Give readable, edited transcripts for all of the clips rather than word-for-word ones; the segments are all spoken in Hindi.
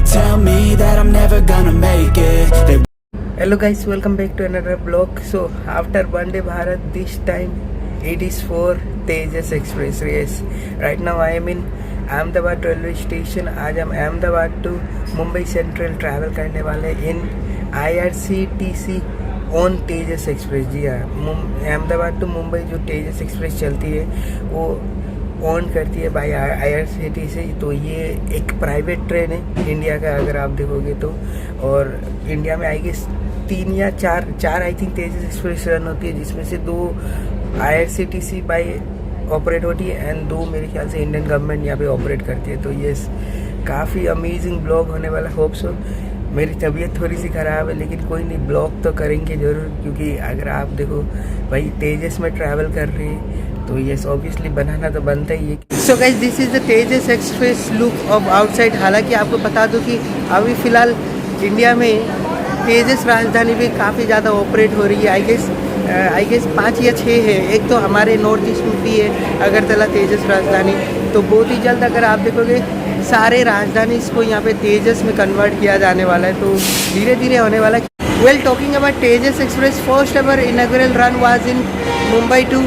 tell me that I'm never gonna make it. Hello guys, welcome back to another vlog. So after Vande Bharat, this time it is for Tejas Express race. Right now I am in Ahmedabad railway station. आज हम Ahmedabad to Mumbai central travel करने वाले in IRCTC on Tejas express. जी हाँ, अहमदाबाद टू मुंबई जो तेजस एक्सप्रेस चलती है वो ऑन करती है बाय IRCTC. तो ये एक प्राइवेट ट्रेन है इंडिया का अगर आप देखोगे तो. और इंडिया में आई गेस 3 या 4 I think Tejas express run होती है, जिसमें से 2 IRCTC बाय ऑपरेट होती है एंड 2 मेरे ख्याल से इंडियन गवर्नमेंट यहाँ पे ऑपरेट करती है. तो ये काफ़ी अमेजिंग ब्लॉग होने वाला. Hope so. मेरी तबीयत थोड़ी सी ख़राब है लेकिन कोई नहीं, ब्लॉग तो करेंगे ज़रूर, क्योंकि अगर आप देखो भाई तेजस में ट्रैवल कर रहे हैं तो ये ऑब्वियसली बनाना तो बनता ही है. So guys, this is the Tejas express look of outside. हालांकि आपको बता दूं कि अभी फ़िलहाल इंडिया में तेजस राजधानी भी काफ़ी ज़्यादा ऑपरेट हो रही है. आई गेस 5 या 6 है. एक तो हमारे नॉर्थ ईस्ट में भी है अगरतला तेजस राजधानी. तो बहुत ही जल्द अगर आप देखोगे सारे राजधानी इसको यहाँ पे तेजस में कन्वर्ट किया जाने वाला है. तो धीरे धीरे होने वाला है. Well, talking about Tejas express, first ever inaugural run was in Mumbai to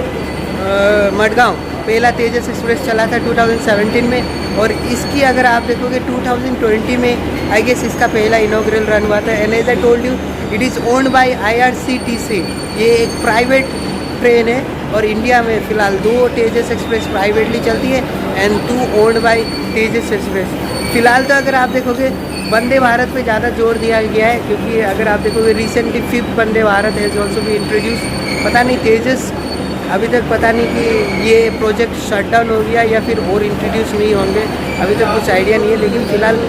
Madgaon. पहला तेजस एक्सप्रेस चला था 2017 में, और इसकी अगर आप देखोगे 2020 में आई गेस इसका पहला इनॉग्रेल रन हुआ था. And as I told you, it is owned by IRCTC. ये एक प्राइवेट ट्रेन है और इंडिया में फ़िलहाल 2 तेजस एक्सप्रेस प्राइवेटली चलती है and 2 owned by Tejas express. फ़िलहाल तो अगर आप देखोगे वंदे भारत पे ज़्यादा जोर दिया गया है, क्योंकि अगर आप देखोगे recently 5th Vande Bharat has also भी इंट्रोड्यूस. पता नहीं तेजस अभी तक पता नहीं कि ये प्रोजेक्ट शट डाउन हो गया या फिर और इंट्रोड्यूस नहीं होंगे, अभी तक कुछ आइडिया नहीं है. लेकिन फ़िलहाल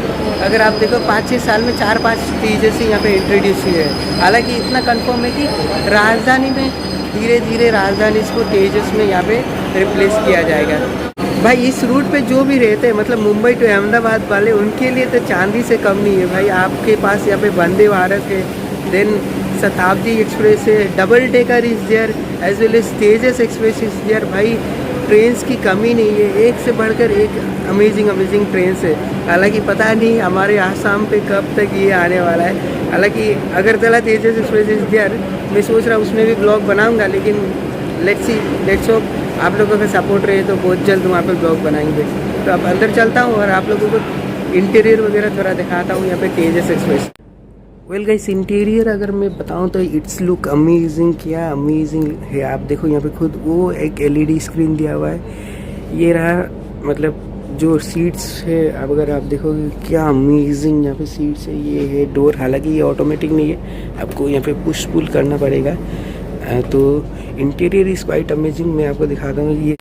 अगर आप देखो 5-6 साल में 4-5 तेजस ही यहाँ पे इंट्रोड्यूस हुए हैं. हालांकि इतना कंफर्म है कि राजधानी में धीरे धीरे राजधानी इसको तेजस में यहाँ पे रिप्लेस किया जाएगा. भाई इस रूट पे जो भी रहते हैं, मतलब मुंबई टू अहमदाबाद वाले, उनके लिए तो चांदी से कम नहीं है भाई. आपके पास यहाँ पे वंदे भारत है, देन शताब्दी एक्सप्रेस है, double decker is there, as well as Tejas express is there. भाई ट्रेन्स की कमी नहीं है, एक से बढ़कर एक अमेजिंग ट्रेन्स है. हालांकि पता नहीं हमारे आसाम पे कब तक ये आने वाला है. हालांकि अगरतला तेजस एक्सप्रेस इज़ देयर, मैं सोच रहा हूँ उसमें भी ब्लॉग बनाऊँगा, लेकिन लेट्स होप आप लोगों का सपोर्ट रहे तो बहुत जल्द वहाँ पे ब्लॉग बनाएंगे. तो अब अंदर चलता हूँ और आप लोगों को इंटीरियर वगैरह थोड़ा दिखाता हूँ यहाँ पे तेजस एक्सप्रेस. वेल गाइस, इंटीरियर अगर मैं बताऊँ तो इट्स लुक अमेजिंग. क्या अमेजिंग है. आप देखो यहाँ पे खुद वो एक LED स्क्रीन दिया हुआ है. ये रहा मतलब जो सीट्स है, अब अगर आप देखोगे क्या अमेजिंग यहाँ पे सीट्स है. ये है डोर, हालांकि ये ऑटोमेटिक नहीं है, आपको यहाँ पे पुश पुल करना पड़ेगा. तो इंटीरियर इज़ क्वाइट अमेजिंग. मैं आपको दिखाता हूँ. ये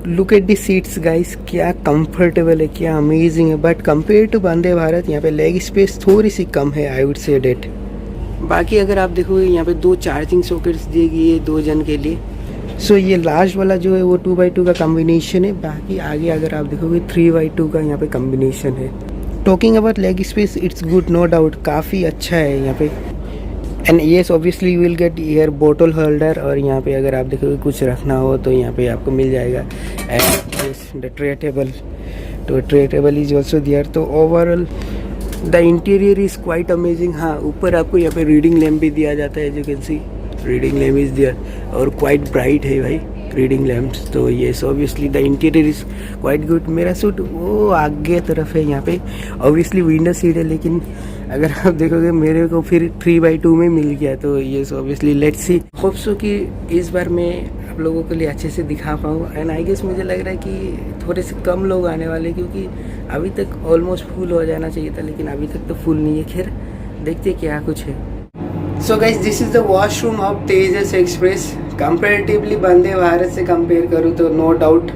look at the seats guys, क्या कंफर्टेबल है, क्या अमेजिंग है. But compare to Vande Bharat यहाँ पे लेग स्पेस थोड़ी सी कम है, आई वुड से डेट. बाकी अगर आप देखोगे यहाँ पे 2 चार्जिंग सॉकेट्स दिए गए हैं 2 जन के लिए. सो ये लास्ट वाला जो है वो 2x2 का कम्बिनेशन है. बाकी आगे अगर आप देखोगे 3x2 का यहाँ पे कम्बिनेशन है. Talking about leg space, it's good, no doubt, काफ़ी अच्छा है यहाँ पे. And yes, obviously you will get air bottle holder, और यहाँ पे अगर आप देखोगे कुछ रखना हो तो यहाँ पे आपको मिल जाएगा. एंड द ट्रे टेबल, तो tray table is also there. तो overall the interior is quite amazing. हाँ, ऊपर आपको यहाँ पे रीडिंग लैम्प भी दिया जाता है, as you can see reading lamp is there, और क्वाइट ब्राइट है भाई रीडिंग लैम्प्स. तो yes, obviously the interior is quite good. मेरा सूट वो आगे तरफ है यहाँ पे, ऑब्वियसली विंडो सीट है, लेकिन अगर आप देखोगे मेरे को फिर 3x2 में मिल गया. तो yes, obviously let's see. Hope so कि इस बार मैं आप लोगों के लिए अच्छे से दिखा पाऊँ. एंड आई गेस मुझे लग रहा है कि थोड़े से कम लोग आने वाले, क्योंकि अभी तक ऑलमोस्ट फुल हो जाना चाहिए था, लेकिन अभी तक तो फुल नहीं है. खैर देखते क्या कुछ है. So guys, this is the washroom of Tejas express. Comparatively Vande Bharat से कंपेयर करूँ तो नो डाउट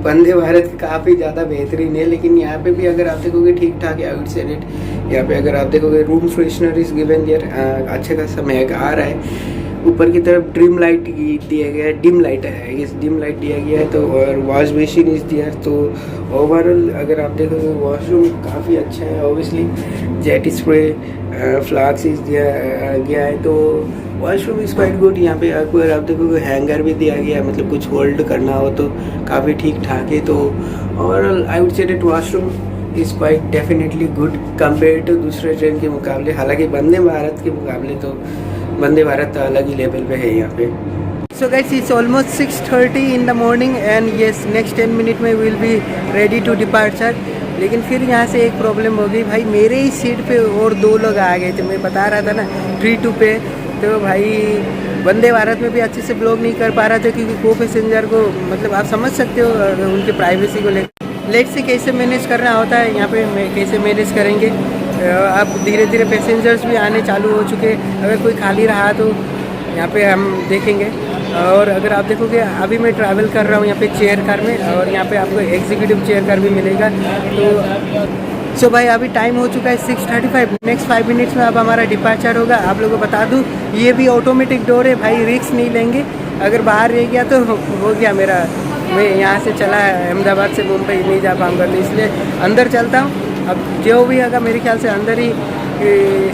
वंदे भारत काफ़ी ज़्यादा बेहतरीन है. लेकिन यहाँ पे भी अगर आप देखोगे ठीक ठाक है, आई वुड से इट. यहाँ पे अगर आप देखोगे room freshener is given there, अच्छे खासा महक आ रहा है. ऊपर की तरफ ड्रीम लाइट दिया गया है, डिम लाइट है, इस डिम लाइट दिया गया है. तो और वॉश बेसिन इज दियर. तो ओवरऑल अगर आप देखोगे वॉशरूम काफ़ी अच्छा है. Obviously jet spray flask is दिया गया है. तो वॉशरूम इज़ क्वाइट गुड. यहाँ पे अगर आप देखोगे हैंगर भी दिया गया है, मतलब कुछ होल्ड करना हो तो काफ़ी ठीक ठाक है. तो overall I would say that washroom is quite definitely good compare to दूसरे ट्रेन के मुकाबले। हालांकि वंदे भारत के मुकाबले तो वंदे भारत अलग ही लेवल पे है यहाँ पे। So guys it's almost 6:30 in the morning and yes next 10 minute में will be ready to departure. लेकिन फिर यहाँ से एक प्रॉब्लम हो गई भाई, मेरे ही सीट पे और 2 लोग आ गए थे। मैं बता रहा था ना 3-2 पे, तो भाई वंदे भारत में भी अच्छे से ब्लॉग नहीं कर पा रहा था क्योंकि को पैसेंजर को मतलब आप समझ सकते हो उनके प्राइवेसी को लेट से कैसे मैनेज करना होता है। यहाँ पे कैसे मैनेज करेंगे। अब धीरे धीरे पैसेंजर्स भी आने चालू हो चुके। अगर कोई खाली रहा तो यहाँ पे हम देखेंगे। और अगर आप देखोगे अभी मैं ट्रैवल कर रहा हूँ यहाँ पे चेयर कार में, और यहाँ पे आपको एग्जीक्यूटिव चेयर कार भी मिलेगा। तो सो भाई अभी टाइम हो चुका है 6:35। नेक्स्ट 5 मिनट्स में अब हमारा डिपार्चर होगा। आप लोगों को बता दूँ ये भी ऑटोमेटिक डोर है भाई, रिस्क नहीं लेंगे। अगर बाहर रह गया तो हो गया मेरा। मैं यहाँ से चला अहमदाबाद से मुंबई नहीं जा पाऊँगा, तो इसलिए अंदर चलता हूँ। अब जो भी होगा मेरे ख्याल से अंदर ही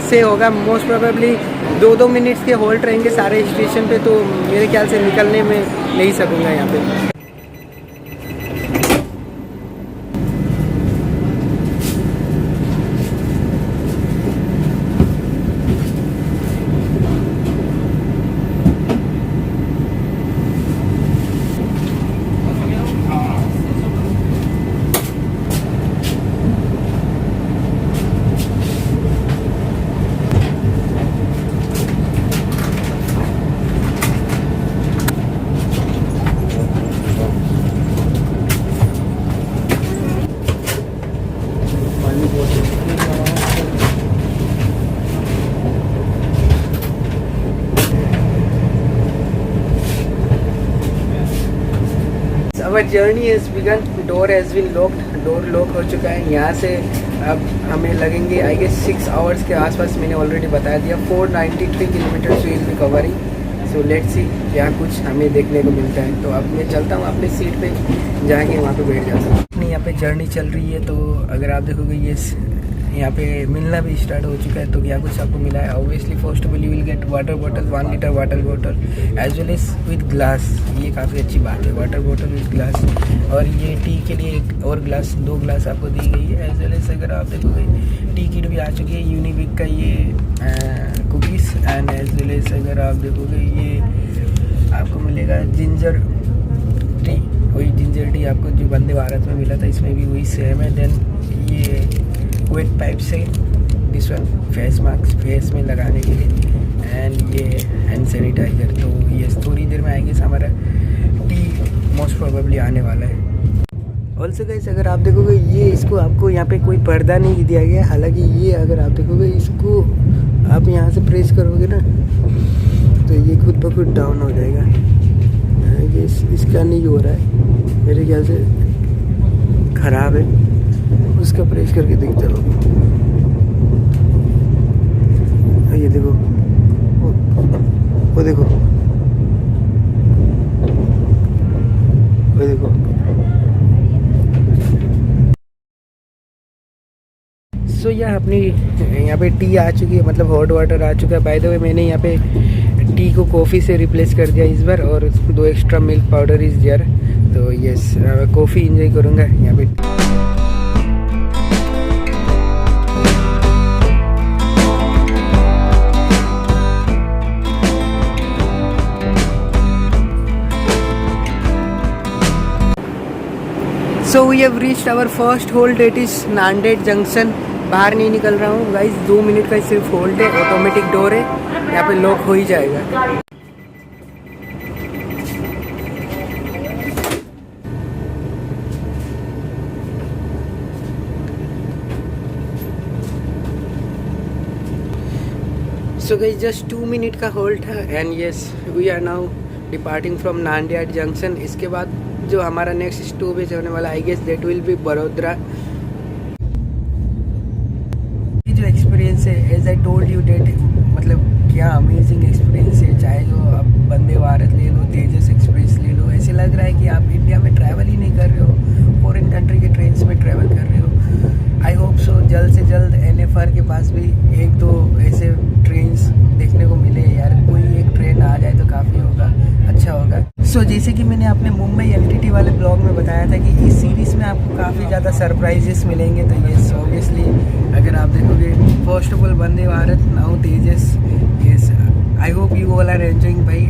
से होगा। मोस्ट प्रोबेबली 2-2 मिनट्स के होल्ड रहेंगे सारे स्टेशन पे, तो मेरे ख्याल से निकलने में नहीं सकूँगा यहाँ पे। Our journey has begun. Door has been locked. Door lock हो चुका है। यहाँ से अब हमें लगेंगे आई गेस 6 आवर्स के आसपास। मैंने ऑलरेडी बता दिया 493 kilometre will be covering. So let's see क्या कुछ हमें देखने को मिलता है। तो अब मैं चलता हूँ अपने सीट पे, जाके वहाँ पे बैठ जाता हूँ। अपनी यहाँ पे जर्नी चल रही है। तो अगर आप देखोगे ये यहाँ पे मिलना भी स्टार्ट हो चुका है। तो क्या कुछ आपको मिला है। Obviously first of all you will get water bottle, 1 litre water bottle as well as with glass. ये काफ़ी अच्छी बात है, वाटर बॉटल विद ग्लास। और ये टी के लिए एक और ग्लास, 2 ग्लास आपको दी गई है। एज वेल एज अगर आप देखोगे टी किट भी आ चुकी है, यूनिबिक का ये cookies. And as well as अगर आप देखोगे ये आपको मिलेगा जिंजर टी, वही जिंजर टी आपको जो वंदे भारत में मिला था इसमें भी वही सेम है। देन ये वेट पाइप से this one face mask face में लगाने के लिए, एंड ये हैंड सैनिटाइजर। तो ये थोड़ी देर में आएंगे हमारा टी मोस्ट प्रोबेबली आने वाला है। ऑल्सो गाइस अगर आप देखोगे ये इसको आपको यहाँ पे कोई पर्दा नहीं दिया गया। हालांकि ये अगर आप देखोगे इसको आप यहाँ से प्रेस करोगे ना तो ये खुद ब खुद डाउन हो जाएगा। ये इसका नहीं हो रहा है, मेरे ख्याल से ख़राब है। उसका प्रेस करके देखते रहो। ये देखो वो देखो वो देखो। सो यह अपनी यहाँ पे टी आ चुकी है, मतलब हॉट वाटर आ चुका है। बाय द वे मैंने यहाँ पे टी को कॉफ़ी से रिप्लेस कर दिया इस बार, और 2 एक्स्ट्रा मिल्क पाउडर इस जार। तो यस कॉफ़ी इंजॉय करूँगा यहाँ पे। So we have reached our first hold, it is Nanded junction. बाहर नहीं निकल रहा हूँ गाइस, 2 मिनट का सिर्फ होल्ड है। ऑटोमेटिक डोर है, यहाँ पे लॉक हो ही जाएगा। सो गाइस जस्ट 2 मिनट का होल्ड था and yes we are now departing from Nanded junction. इसके बाद जो हमारा नेक्स्ट स्टॉपेज होने वाला I guess that will be Vadodara. ये जो एक्सपीरियंस है as I told you that, मतलब क्या अमेजिंग एक्सपीरियंस है। चाहे जो आप वंदे भारत ले लो, तेजस एक्सप्रेस ले लो, ऐसे लग रहा है कि आप इंडिया में ट्रैवल ही नहीं कर रहे हो, फॉरेन कंट्री के ट्रेन में ट्रैवल कर रहे हो। आई होप सो जल्द से जल्द NFR के पास भी 1-2 ऐसे ट्रेन देखने को मिले यार। कोई एक ट्रेन आ जाए तो काफ़ी होगा, अच्छा होगा। सो जैसे कि मैंने अपने मुंबई एलटीटी वाले ब्लॉग में बताया था कि इस सीरीज़ में आपको काफ़ी ज़्यादा सरप्राइजेस मिलेंगे। तो ये ऑब्वियसली अगर आप देखोगे, first of all Vande Bharat now Tejas, yes I hope you all are enjoying. भाई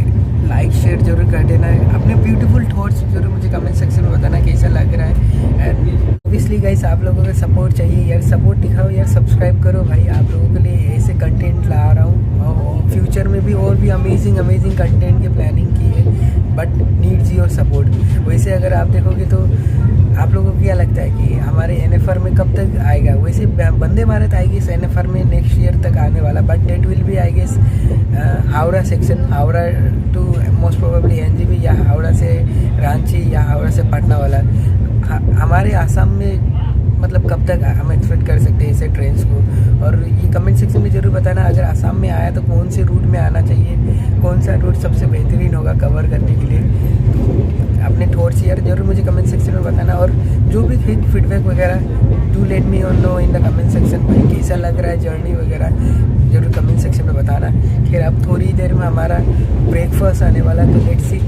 लाइक शेयर जरूर कर देना, अपने ब्यूटीफुल थॉट्स जरूर मुझे कमेंट सेक्शन में बताना कैसा लग रहा है। एंड ऑब्वियसली गाइस आप लोगों का सपोर्ट चाहिए यार, सपोर्ट दिखाओ यार, सब्सक्राइब करो भाई। आप लोगों के लिए ऐसे कंटेंट ला रहा हूँ और फ्यूचर में भी और भी अमेजिंग कंटेंट की प्लानिंग की है, बट नीड्स योर सपोर्ट। वैसे अगर आप देखोगे तो आप लोगों को क्या लगता है कि हमारे एनएफआर में कब तक आएगा? वैसे वंदे भारत आएगी इस एनएफआर में नेक्स्ट ईयर तक आने वाला, but that will be I guess Howrah section, Howrah to most probably NJP, या हावड़ा से रांची या हावड़ा से पटना वाला। हमारे आसाम में मतलब कब तक हम एक्सपेक्ट कर सकते हैं ऐसे ट्रेन्स को? और ये कमेंट सेक्शन में ज़रूर बताना, अगर आसाम में आया तो कौन से रूट में आना चाहिए, कौन सा रूट सबसे बेहतरीन होगा कवर करने के लिए। तो अपने थॉट्स यार जरूर मुझे कमेंट सेक्शन में बताना, और जो भी फीडबैक वगैरह do let me know in the comment section. भाई कैसा लग रहा है जर्नी वगैरह जरूर कमेंट सेक्शन में बताना। फिर अब थोड़ी देर में हमारा ब्रेकफास्ट आने वाला है, तो लेट्स सी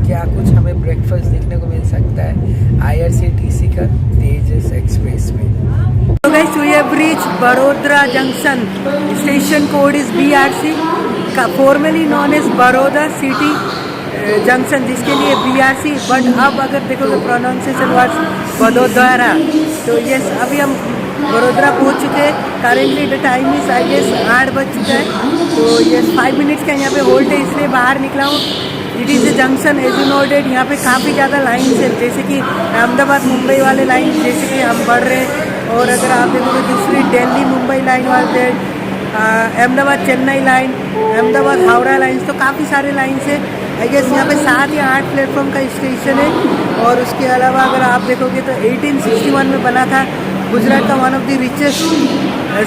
क्या कुछ हमें ब्रेकफास्ट देखने को मिल सकता है IRCTC का तेजस एक्सप्रेस में। तो guys we have reached Vadodara junction, station code is BRC का, formerly known as Baroda city junction, जिसके लिए BRC, बट अब अगर देखोगे प्रोनाउंसिएशन वर्ड्स बड़ोदरा। तो यस अभी हम बड़ोदरा पहुंच चुके हैं। Currently the time is I guess 8 बज चुका है। तो यस 5 मिनट्स का यहाँ पे होल्ड है, इसलिए बाहर निकला हूँ। It is a junction as you noted, यहाँ पे काफ़ी ज़्यादा लाइन है, जैसे कि अहमदाबाद मुंबई वाले लाइन जैसे कि हम बढ़ रहे हैं। और अगर आप देखोगे दूसरी दिल्ली मुंबई लाइन वाले, अहमदाबाद चेन्नई लाइन, अहमदाबाद हावड़ा लाइन, तो काफ़ी सारे लाइन है। आई गेस यहाँ पे 7 या 8 प्लेटफॉर्म का स्टेशन है। और उसके अलावा अगर आप देखोगे तो 1861 में बना था, गुजरात का one of the richest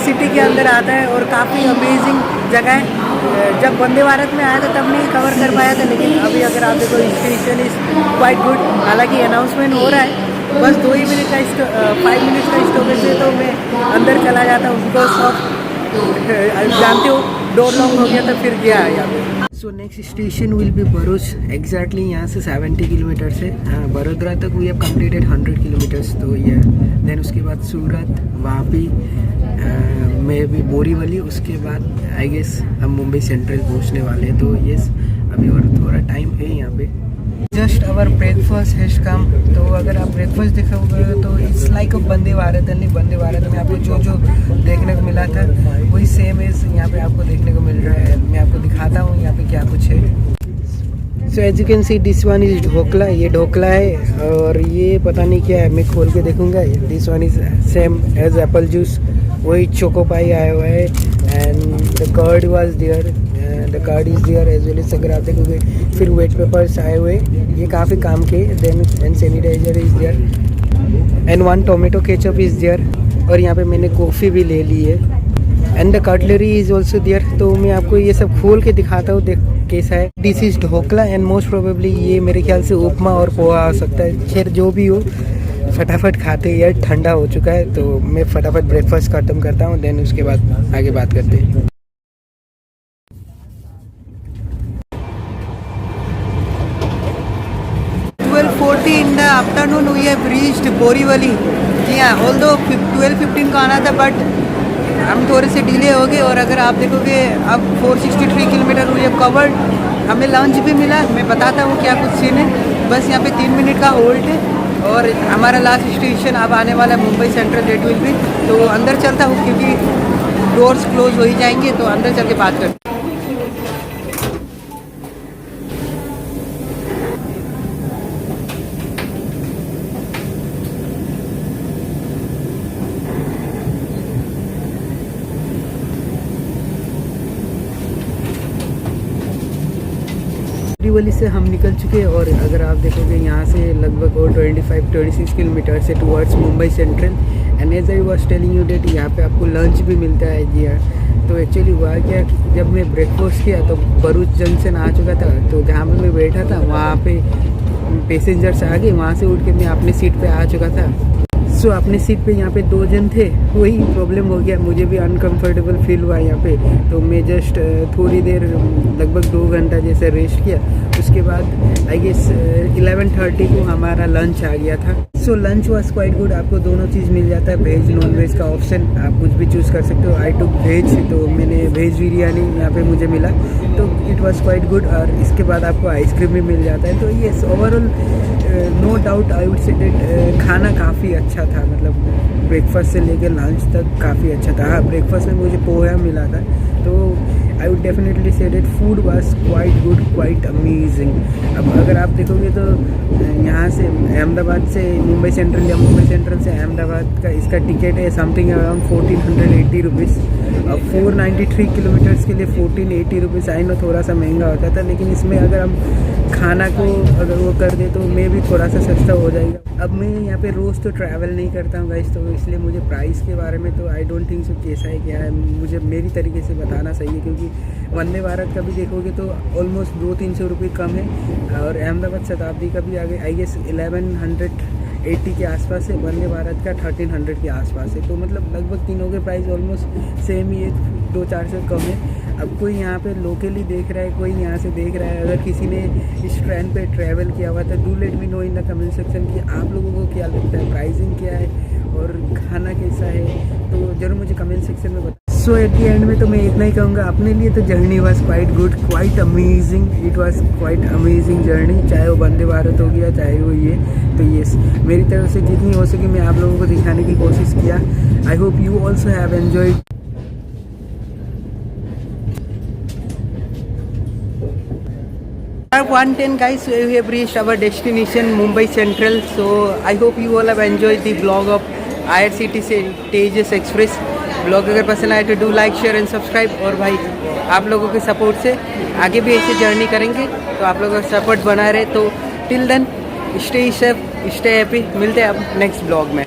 city के अंदर आता है और काफ़ी अमेजिंग जगह है। जब वंदे भारत में आया था तब नहीं कवर कर पाया था, लेकिन अभी अगर आप देखो स्टेशन इज़ क्वाइट गुड। हालांकि अनाउंसमेंट हो रहा है, बस 2 ही मिनट का 5 मिनट का स्टॉपेज है, तो मैं अंदर चला जाता हूँ बिकॉज ऑफ जानते हो डोर लॉन्ग हो गया था, फिर गया यहाँ पे। So next station will be Bharuch, exactly यहाँ से 70 किलोमीटर से बड़ोदरा तक वी हैव कंप्लीटेड 100 किलोमीटर्स। तो ये देन उसके बाद सूरत, वापी में भी बोरीवली, उसके बाद आई गेस हम मुंबई सेंट्रल पहुँचने वाले हैं। तो यस अभी और थोड़ा टाइम है यहाँ पे। Just our breakfast has come. तो अगर आप ब्रेकफास्ट देखोगे तो it's like a Vande Bharat, यानी वंदे भारत में आपको जो देखने को मिला था वही सेम एज यहाँ पे आपको देखने को मिल रहा है। मैं आपको दिखाता हूँ यहाँ पे क्या कुछ है। So as you can see this one is dhokla, ये ढोकला है। और ये पता नहीं क्या है, मैं खोल के देखूंगा। This one is same as apple juice, वही चोको पाई आया हुआ है। And the curd was there, the card is there as well as. अगर आप देखोगे फिर वेट पेपर्स आए हुए, ये काफ़ी काम के। Then and sanitiser is there and 1 tomato ketchup is there. और यहाँ पे मैंने कॉफ़ी भी ले ली है and the cutlery is also there. तो मैं आपको ये सब खोल के दिखाता हूँ देख कैसा है। This is dhokla and most probably ये मेरे ख्याल से उपमा और पोहा आ सकता है। खैर जो भी हो फटाफट खाते हैं यार, ठंडा हो चुका है। तो मैं फटाफट ब्रेकफास्ट खत्म करता हूँ, देन उसके बाद आगे बात करते हैं। 12:40 in the afternoon we have reached Borivali. जी हाँ, ऑल्दो 12:15 को आना था, बट हम थोड़े से डिले हो गए। और अगर आप देखोगे अब 463 किलोमीटर वी हैव कवर्ड। हमें लंच भी मिला, मैं बताता हूँ क्या कुछ सीन है। बस यहाँ पे 3 मिनट का होल्ड है और हमारा लास्ट स्टेशन अब आने वाला है Mumbai central, that will be. तो अंदर चलता हूँ क्योंकि डोर्स क्लोज हो ही जाएंगे, तो अंदर चल के बात करते हैं। बोरीवली से हम निकल चुके हैं और अगर आप देखोगे यहाँ से लगभग और 25-26 किलोमीटर से towards Mumbai central. And as I was telling you that यहाँ पे आपको लंच भी मिलता है। जी हाँ, तो एक्चुअली हुआ क्या कि जब मैं ब्रेकफास्ट किया तो भरूच जंक्शन आ चुका था। तो जहाँ पे मैं बैठा था वहाँ पे पैसेंजर्स आ गए, वहाँ से उठ के मैं अपनी सीट पे आ चुका था। सो अपनी सीट पे यहाँ पे 2 जन थे, वही प्रॉब्लम हो गया, मुझे भी अनकंफर्टेबल फील हुआ यहाँ पे। तो मैं जस्ट थोड़ी देर लगभग 2 घंटा जैसे रेस्ट किया। उसके बाद आई गेस 11:30 को हमारा लंच आ गया था। So lunch was quite good. आपको दोनों चीज़ मिल जाता है, वेज नॉन वेज का ऑप्शन, आप कुछ भी चूज़ कर सकते हो। आई टुक वेज, तो मैंने वेज बिरयानी यहाँ पे मुझे मिला, तो इट वॉज क्वाइट गुड। और इसके बाद आपको आइसक्रीम भी मिल जाता है। तो yes, overall no doubt I would say that खाना काफ़ी अच्छा था, मतलब ब्रेकफास्ट से लेकर लंच तक काफ़ी अच्छा था। हाँ, ब्रेकफास्ट में मुझे पोहा मिला था, तो I would definitely say that food was quite good, quite amazing. अब अगर आप देखोगे तो यहाँ से अहमदाबाद से मुंबई सेंट्रल या मुंबई सेंट्रल से अहमदाबाद का इसका टिकट है समथिंग अराउंड 1480 रुपीज़। अब 493 किलोमीटर्स के लिए 1480 रुपीज़, आई नो थोड़ा सा महंगा होता था, लेकिन इसमें अगर हम खाना को अगर वो कर दे तो मैं भी थोड़ा सा सस्ता हो जाएगा। अब मैं यहाँ पे रोज़ तो ट्रैवल नहीं करता हूँ गाइस, तो इसलिए मुझे प्राइस के बारे में तो आई डोंट थिंक सो कैसा है क्या है, मुझे मेरी तरीके से बताना सही है, क्योंकि वंदे भारत का भी देखोगे तो ऑलमोस्ट 200-300 रुपये कम है, और अहमदाबाद शताब्दी का भी आगे आई गेस 1180 के आसपास है, वंदे भारत का 1300 के आसपास है। तो मतलब लगभग तीनों के प्राइस ऑलमोस्ट सेम ही है, 2-400 कम है। अब कोई यहाँ पे लोकली देख रहा है, कोई यहाँ से देख रहा है, अगर किसी ने इस ट्रेन पे ट्रैवल किया हुआ था, do let me know in the comment section कि आप लोगों को क्या लगता है, प्राइसिंग क्या है और खाना कैसा है, तो ज़रूर मुझे कमेंट सेक्शन में बताओ। सो एट द एंड में तो मैं इतना ही कहूँगा, अपने लिए तो journey was quite good, quite amazing, it was quite amazing journey, चाहे वो वंदे भारत हो गया, चाहे वो ये। तो येस, मेरी तरफ से जितनी हो सके मैं आप लोगों को दिखाने की कोशिश किया। आई hope you also have enjoyed. 110 guys, we have reached our destination Mumbai Central. So I hope you all have enjoyed the vlog of IRCTC Tejas Express. Blog अगर पसंद आए तो do like share and subscribe. और भाई आप लोगों के सपोर्ट से आगे भी ऐसे जर्नी करेंगे, तो आप लोगों का सपोर्ट बना रहे। तो till then stay safe, stay happy, मिलते हैं अब नेक्स्ट ब्लॉग में।